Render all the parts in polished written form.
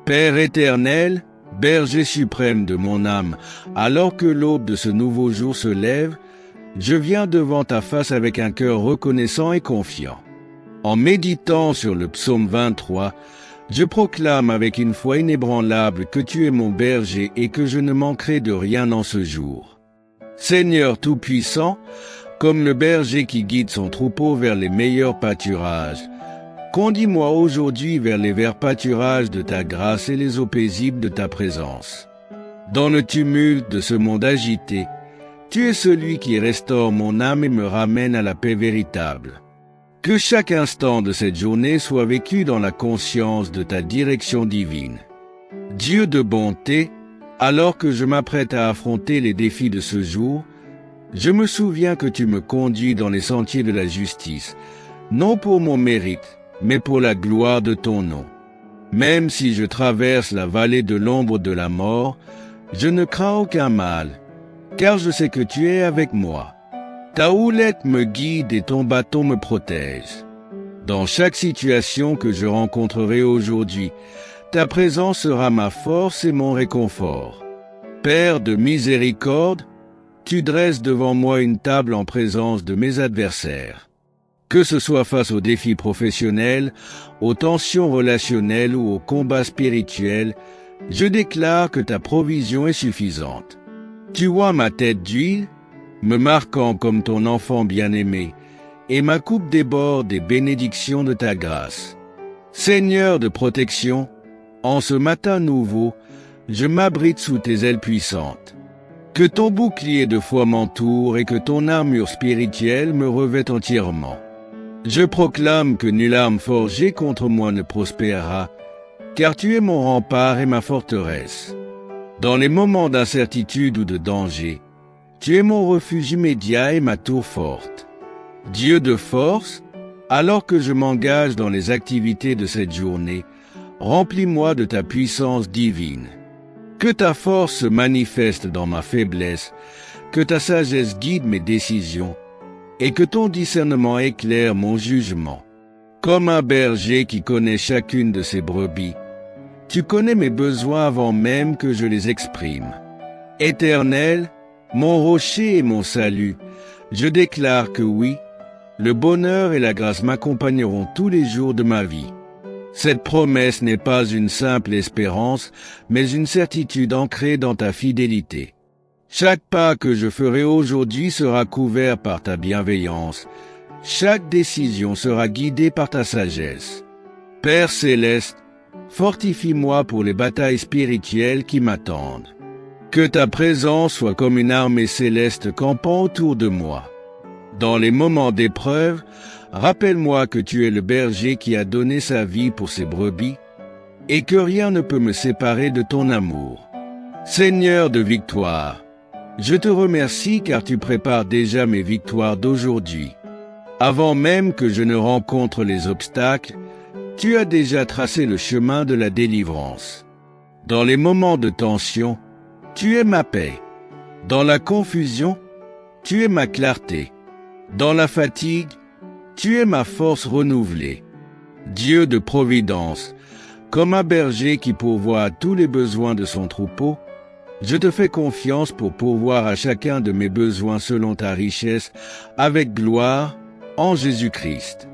Père éternel, berger suprême de mon âme, alors que l'aube de ce nouveau jour se lève, je viens devant ta face avec un cœur reconnaissant et confiant. En méditant sur le psaume 23, je proclame avec une foi inébranlable que tu es mon berger et que je ne manquerai de rien en ce jour. Seigneur Tout-Puissant, comme le berger qui guide son troupeau vers les meilleurs pâturages, conduis-moi aujourd'hui vers les verts pâturages de ta grâce et les eaux paisibles de ta présence. Dans le tumulte de ce monde agité, tu es celui qui restaure mon âme et me ramène à la paix véritable. Que chaque instant de cette journée soit vécu dans la conscience de ta direction divine. Dieu de bonté, alors que je m'apprête à affronter les défis de ce jour, je me souviens que tu me conduis dans les sentiers de la justice, non pour mon mérite, mais pour la gloire de ton nom. Même si je traverse la vallée de l'ombre de la mort, je ne crains aucun mal, car je sais que tu es avec moi. Ta houlette me guide et ton bâton me protège. Dans chaque situation que je rencontrerai aujourd'hui, ta présence sera ma force et mon réconfort. Père de miséricorde, tu dresses devant moi une table en présence de mes adversaires. Que ce soit face aux défis professionnels, aux tensions relationnelles ou aux combats spirituels, je déclare que ta provision est suffisante. Tu oins ma tête d'huile, me marquant comme ton enfant bien-aimé, et ma coupe déborde des bénédictions de ta grâce. Seigneur de protection, en ce matin nouveau, je m'abrite sous tes ailes puissantes. Que ton bouclier de foi m'entoure et que ton armure spirituelle me revête entièrement. Je proclame que nulle arme forgée contre moi ne prospérera, car tu es mon rempart et ma forteresse. Dans les moments d'incertitude ou de danger, tu es mon refuge immédiat et ma tour forte. Dieu de force, alors que je m'engage dans les activités de cette journée, remplis-moi de ta puissance divine. Que ta force se manifeste dans ma faiblesse, que ta sagesse guide mes décisions, et que ton discernement éclaire mon jugement. Comme un berger qui connaît chacune de ses brebis, tu connais mes besoins avant même que je les exprime. Éternel, mon rocher et mon salut, je déclare que oui, le bonheur et la grâce m'accompagneront tous les jours de ma vie. Cette promesse n'est pas une simple espérance, mais une certitude ancrée dans ta fidélité. Chaque pas que je ferai aujourd'hui sera couvert par ta bienveillance. Chaque décision sera guidée par ta sagesse. Père céleste, fortifie-moi pour les batailles spirituelles qui m'attendent. Que ta présence soit comme une armée céleste campant autour de moi. Dans les moments d'épreuve, rappelle-moi que tu es le berger qui a donné sa vie pour ses brebis et que rien ne peut me séparer de ton amour. Seigneur de victoire, je te remercie car tu prépares déjà mes victoires d'aujourd'hui. Avant même que je ne rencontre les obstacles, tu as déjà tracé le chemin de la délivrance. Dans les moments de tension, tu es ma paix. Dans la confusion, tu es ma clarté. Dans la fatigue, tu es ma force renouvelée. Dieu de providence, comme un berger qui pourvoit à tous les besoins de son troupeau, je te fais confiance pour pourvoir à chacun de mes besoins selon ta richesse, avec gloire, en Jésus-Christ.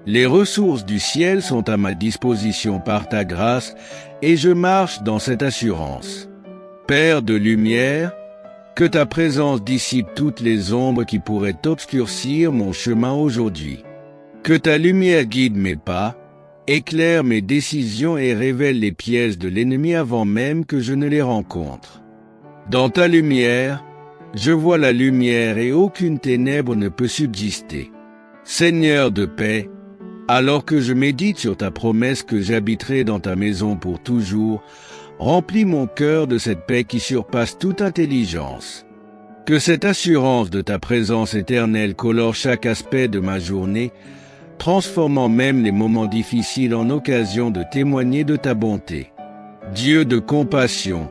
Les ressources du ciel sont à ma disposition par ta grâce, et je marche dans cette assurance. Père de lumière, que ta présence dissipe toutes les ombres qui pourraient obscurcir mon chemin aujourd'hui. Que ta lumière guide mes pas, éclaire mes décisions et révèle les pièges de l'ennemi avant même que je ne les rencontre. Dans ta lumière, je vois la lumière et aucune ténèbre ne peut subsister. Seigneur de paix, alors que je médite sur ta promesse que j'habiterai dans ta maison pour toujours, remplis mon cœur de cette paix qui surpasse toute intelligence. Que cette assurance de ta présence éternelle colore chaque aspect de ma journée, transformant même les moments difficiles en occasion de témoigner de ta bonté. Dieu de compassion,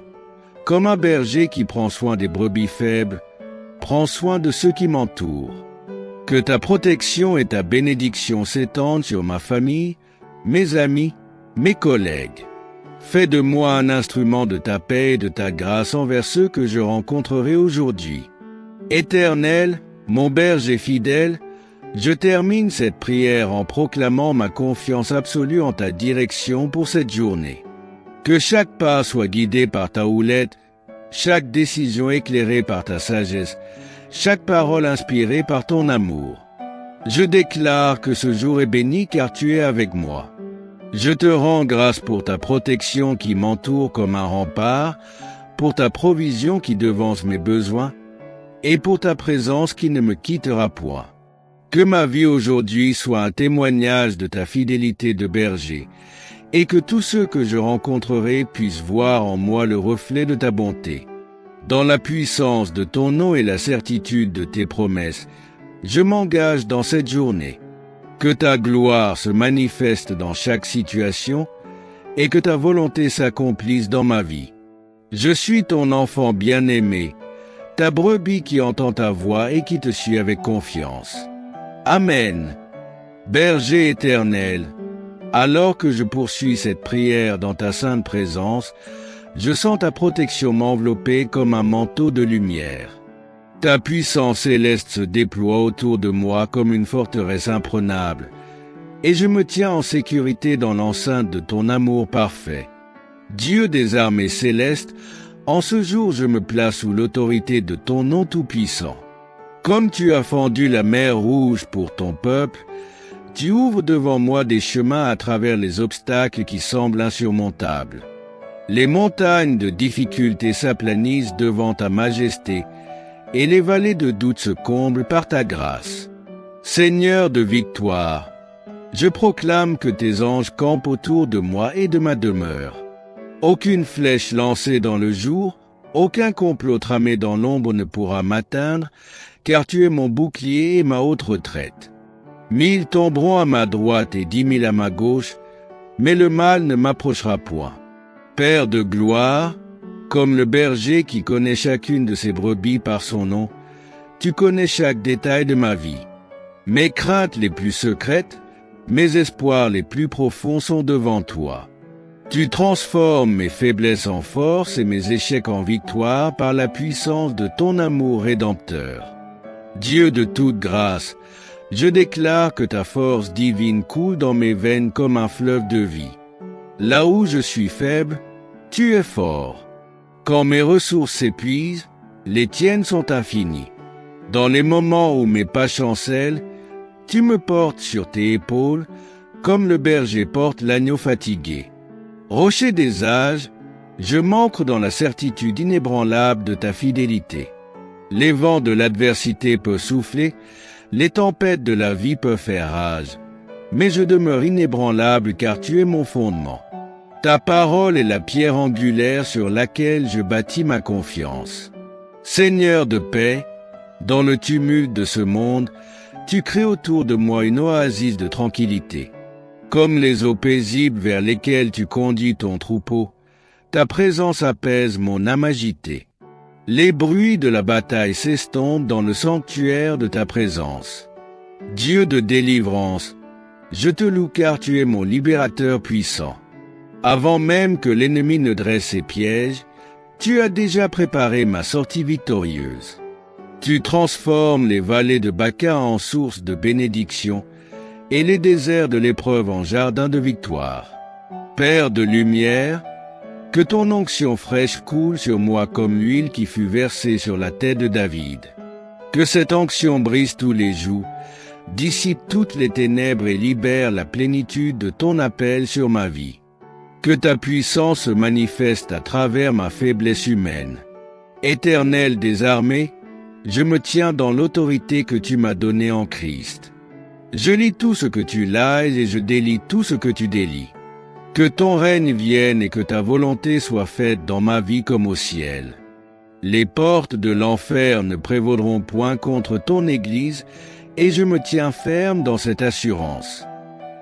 comme un berger qui prend soin des brebis faibles, prends soin de ceux qui m'entourent. Que ta protection et ta bénédiction s'étendent sur ma famille, mes amis, mes collègues. Fais de moi un instrument de ta paix et de ta grâce envers ceux que je rencontrerai aujourd'hui. Éternel, mon berger fidèle, je termine cette prière en proclamant ma confiance absolue en ta direction pour cette journée. Que chaque pas soit guidé par ta houlette, chaque décision éclairée par ta sagesse, chaque parole inspirée par ton amour. Je déclare que ce jour est béni car tu es avec moi. Je te rends grâce pour ta protection qui m'entoure comme un rempart, pour ta provision qui devance mes besoins, et pour ta présence qui ne me quittera point. Que ma vie aujourd'hui soit un témoignage de ta fidélité de berger, et que tous ceux que je rencontrerai puissent voir en moi le reflet de ta bonté. Dans la puissance de ton nom et la certitude de tes promesses, je m'engage dans cette journée. Que ta gloire se manifeste dans chaque situation et que ta volonté s'accomplisse dans ma vie. Je suis ton enfant bien-aimé, ta brebis qui entend ta voix et qui te suit avec confiance. Amen. Berger éternel, alors que je poursuis cette prière dans ta sainte présence, je sens ta protection m'envelopper comme un manteau de lumière. Ta puissance céleste se déploie autour de moi comme une forteresse imprenable, et je me tiens en sécurité dans l'enceinte de ton amour parfait. Dieu des armées célestes, en ce jour je me place sous l'autorité de ton nom tout-puissant. Comme tu as fendu la mer Rouge pour ton peuple, tu ouvres devant moi des chemins à travers les obstacles qui semblent insurmontables. Les montagnes de difficultés s'aplanissent devant ta majesté, et les vallées de doute se comblent par ta grâce. Seigneur de victoire, je proclame que tes anges campent autour de moi et de ma demeure. Aucune flèche lancée dans le jour, aucun complot tramé dans l'ombre ne pourra m'atteindre, car tu es mon bouclier et ma haute retraite. 1000 tomberont à ma droite et 10 000 à ma gauche, mais le mal ne m'approchera point. Père de gloire, comme le berger qui connaît chacune de ses brebis par son nom, tu connais chaque détail de ma vie. Mes craintes les plus secrètes, mes espoirs les plus profonds sont devant toi. Tu transformes mes faiblesses en force et mes échecs en victoire par la puissance de ton amour rédempteur. Dieu de toute grâce, je déclare que ta force divine coule dans mes veines comme un fleuve de vie. Là où je suis faible, tu es fort. Quand mes ressources s'épuisent, les tiennes sont infinies. Dans les moments où mes pas chancellent, tu me portes sur tes épaules, comme le berger porte l'agneau fatigué. Rocher des âges, je m'ancre dans la certitude inébranlable de ta fidélité. Les vents de l'adversité peuvent souffler, les tempêtes de la vie peuvent faire rage, mais je demeure inébranlable car tu es mon fondement. Ta parole est la pierre angulaire sur laquelle je bâtis ma confiance. Seigneur de paix, dans le tumulte de ce monde, tu crées autour de moi une oasis de tranquillité. Comme les eaux paisibles vers lesquelles tu conduis ton troupeau, ta présence apaise mon âme agitée. Les bruits de la bataille s'estompent dans le sanctuaire de ta présence. Dieu de délivrance, je te loue car tu es mon libérateur puissant. Avant même que l'ennemi ne dresse ses pièges, tu as déjà préparé ma sortie victorieuse. Tu transformes les vallées de Baca en sources de bénédiction et les déserts de l'épreuve en jardin de victoire. Père de lumière, que ton onction fraîche coule sur moi comme l'huile qui fut versée sur la tête de David. Que cette onction brise tous les jougs, dissipe toutes les ténèbres et libère la plénitude de ton appel sur ma vie. Que ta puissance se manifeste à travers ma faiblesse humaine. Éternel des armées, je me tiens dans l'autorité que tu m'as donnée en Christ. Je lis tout ce que tu lises et je délie tout ce que tu délies. Que ton règne vienne et que ta volonté soit faite dans ma vie comme au ciel. Les portes de l'enfer ne prévaudront point contre ton Église et je me tiens ferme dans cette assurance.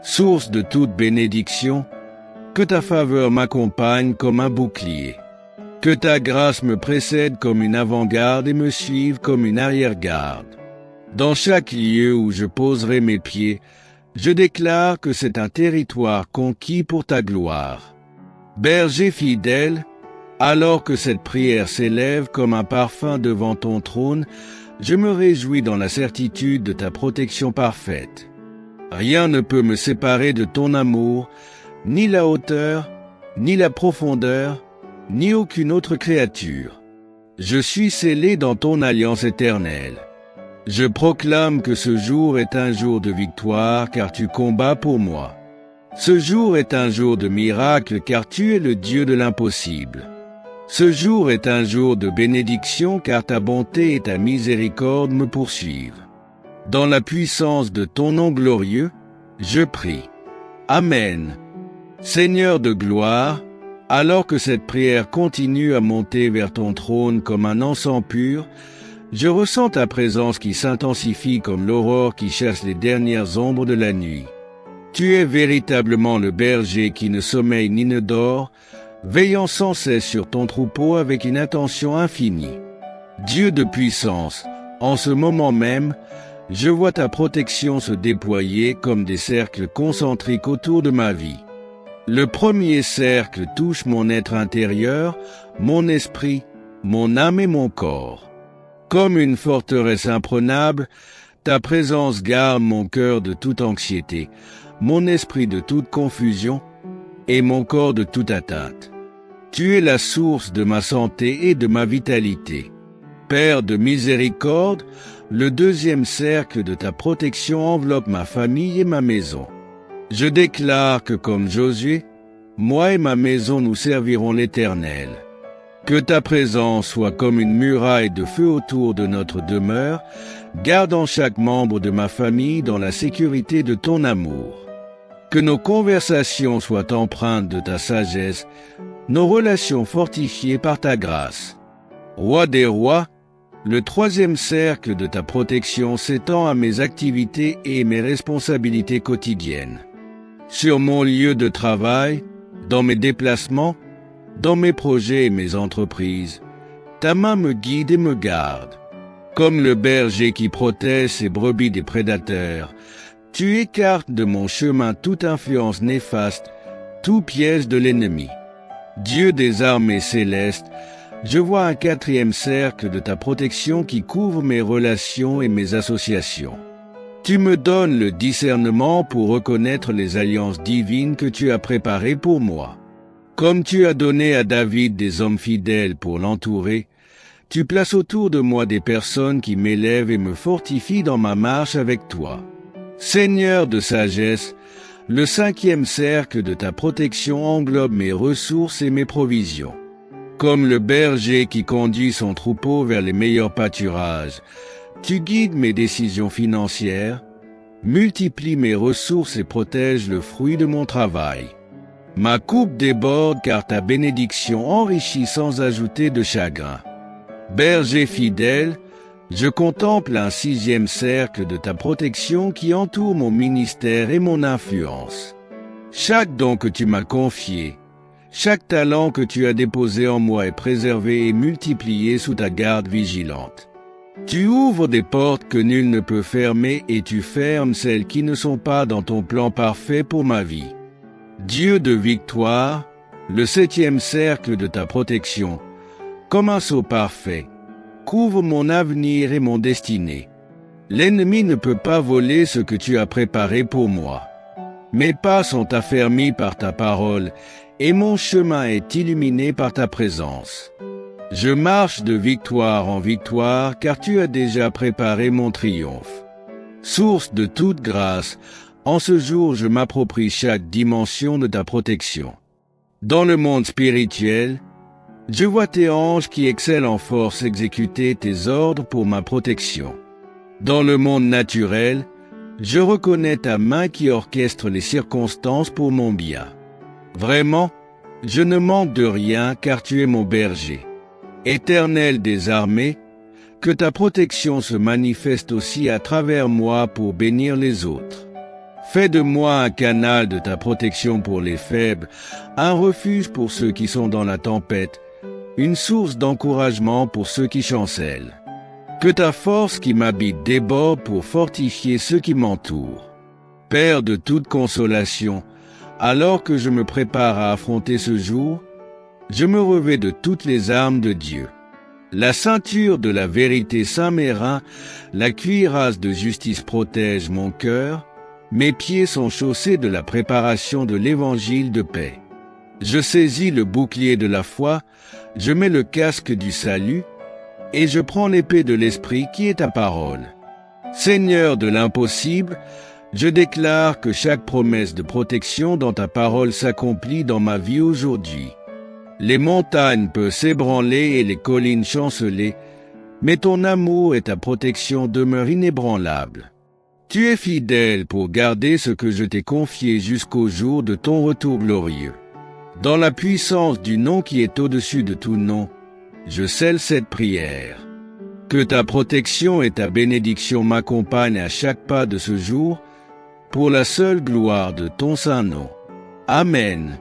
Source de toute bénédiction, que ta faveur m'accompagne comme un bouclier. Que ta grâce me précède comme une avant-garde et me suive comme une arrière-garde. Dans chaque lieu où je poserai mes pieds, je déclare que c'est un territoire conquis pour ta gloire. Berger fidèle, alors que cette prière s'élève comme un parfum devant ton trône, je me réjouis dans la certitude de ta protection parfaite. Rien ne peut me séparer de ton amour, ni la hauteur, ni la profondeur, ni aucune autre créature. Je suis scellé dans ton alliance éternelle. Je proclame que ce jour est un jour de victoire, car tu combats pour moi. Ce jour est un jour de miracle, car tu es le Dieu de l'impossible. Ce jour est un jour de bénédiction, car ta bonté et ta miséricorde me poursuivent. Dans la puissance de ton nom glorieux, je prie. Amen. Seigneur de gloire, alors que cette prière continue à monter vers ton trône comme un encens pur, je ressens ta présence qui s'intensifie comme l'aurore qui chasse les dernières ombres de la nuit. Tu es véritablement le berger qui ne sommeille ni ne dort, veillant sans cesse sur ton troupeau avec une attention infinie. Dieu de puissance, en ce moment même, je vois ta protection se déployer comme des cercles concentriques autour de ma vie. Le premier cercle touche mon être intérieur, mon esprit, mon âme et mon corps. Comme une forteresse imprenable, ta présence garde mon cœur de toute anxiété, mon esprit de toute confusion et mon corps de toute atteinte. Tu es la source de ma santé et de ma vitalité. Père de miséricorde, le deuxième cercle de ta protection enveloppe ma famille et ma maison. Je déclare que comme Josué, moi et ma maison nous servirons l'Éternel. Que ta présence soit comme une muraille de feu autour de notre demeure, gardant chaque membre de ma famille dans la sécurité de ton amour. Que nos conversations soient empreintes de ta sagesse, nos relations fortifiées par ta grâce. Roi des rois, le troisième cercle de ta protection s'étend à mes activités et mes responsabilités quotidiennes. Sur mon lieu de travail, dans mes déplacements, dans mes projets et mes entreprises, ta main me guide et me garde. Comme le berger qui protège ses brebis des prédateurs, tu écartes de mon chemin toute influence néfaste, tout piège de l'ennemi. Dieu des armées célestes, je vois un quatrième cercle de ta protection qui couvre mes relations et mes associations. Tu me donnes le discernement pour reconnaître les alliances divines que tu as préparées pour moi. Comme tu as donné à David des hommes fidèles pour l'entourer, tu places autour de moi des personnes qui m'élèvent et me fortifient dans ma marche avec toi. Seigneur de sagesse, le cinquième cercle de ta protection englobe mes ressources et mes provisions. Comme le berger qui conduit son troupeau vers les meilleurs pâturages, tu guides mes décisions financières, multiplies mes ressources et protèges le fruit de mon travail. Ma coupe déborde car ta bénédiction enrichit sans ajouter de chagrin. Berger fidèle, je contemple un sixième cercle de ta protection qui entoure mon ministère et mon influence. Chaque don que tu m'as confié, chaque talent que tu as déposé en moi est préservé et multiplié sous ta garde vigilante. Tu ouvres des portes que nul ne peut fermer et tu fermes celles qui ne sont pas dans ton plan parfait pour ma vie. Dieu de victoire, le septième cercle de ta protection, comme un sceau parfait, couvre mon avenir et mon destinée. L'ennemi ne peut pas voler ce que tu as préparé pour moi. Mes pas sont affermis par ta parole et mon chemin est illuminé par ta présence. Je marche de victoire en victoire car tu as déjà préparé mon triomphe. Source de toute grâce, en ce jour je m'approprie chaque dimension de ta protection. Dans le monde spirituel, je vois tes anges qui excellent en force exécuter tes ordres pour ma protection. Dans le monde naturel, je reconnais ta main qui orchestre les circonstances pour mon bien. Vraiment, je ne manque de rien car tu es mon berger. Éternel des armées, que ta protection se manifeste aussi à travers moi pour bénir les autres. Fais de moi un canal de ta protection pour les faibles, un refuge pour ceux qui sont dans la tempête, une source d'encouragement pour ceux qui chancellent. Que ta force qui m'habite déborde pour fortifier ceux qui m'entourent. Père de toute consolation, Alors que je me prépare à affronter ce jour, je me revêts de toutes les armes de Dieu. La ceinture de la vérité ceint mes reins, la cuirasse de justice protège mon cœur, mes pieds sont chaussés de la préparation de l'évangile de paix. Je saisis le bouclier de la foi, je mets le casque du salut, et je prends l'épée de l'Esprit qui est ta parole. Seigneur de l'impossible, je déclare que chaque promesse de protection dans ta parole s'accomplit dans ma vie aujourd'hui. Les montagnes peuvent s'ébranler et les collines chanceler, mais ton amour et ta protection demeurent inébranlables. Tu es fidèle pour garder ce que je t'ai confié jusqu'au jour de ton retour glorieux. Dans la puissance du nom qui est au-dessus de tout nom, je scelle cette prière. Que ta protection et ta bénédiction m'accompagnent à chaque pas de ce jour, pour la seule gloire de ton saint nom. Amen.